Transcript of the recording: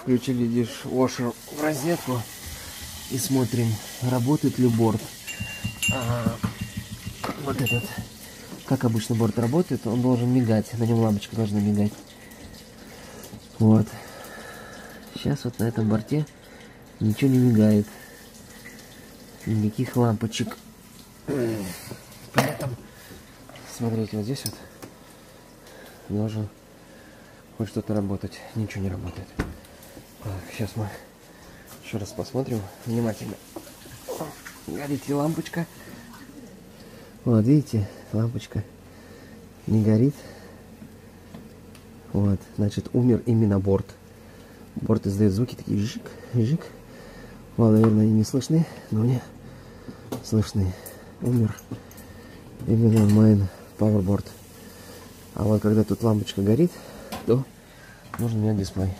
Включили дишвошер в розетку и смотрим, работает ли борт. Вот этот, как обычно борт работает, он должен мигать, на нем лампочка должна мигать. Вот. Сейчас вот на этом борте ничего не мигает. Никаких лампочек. Поэтому, смотрите, вот здесь вот должен хоть что-то работать. Ничего не работает. Так, сейчас мы еще раз посмотрим внимательно. Горит ли лампочка? Вот, видите, лампочка не горит. Вот, значит, умер именно борт. Борт издает звуки такие жик, жик. Вам, наверное, они не слышны, но мне слышны. Умер именно майн пауэрборд. А вот когда тут лампочка горит, то нужно менять дисплей.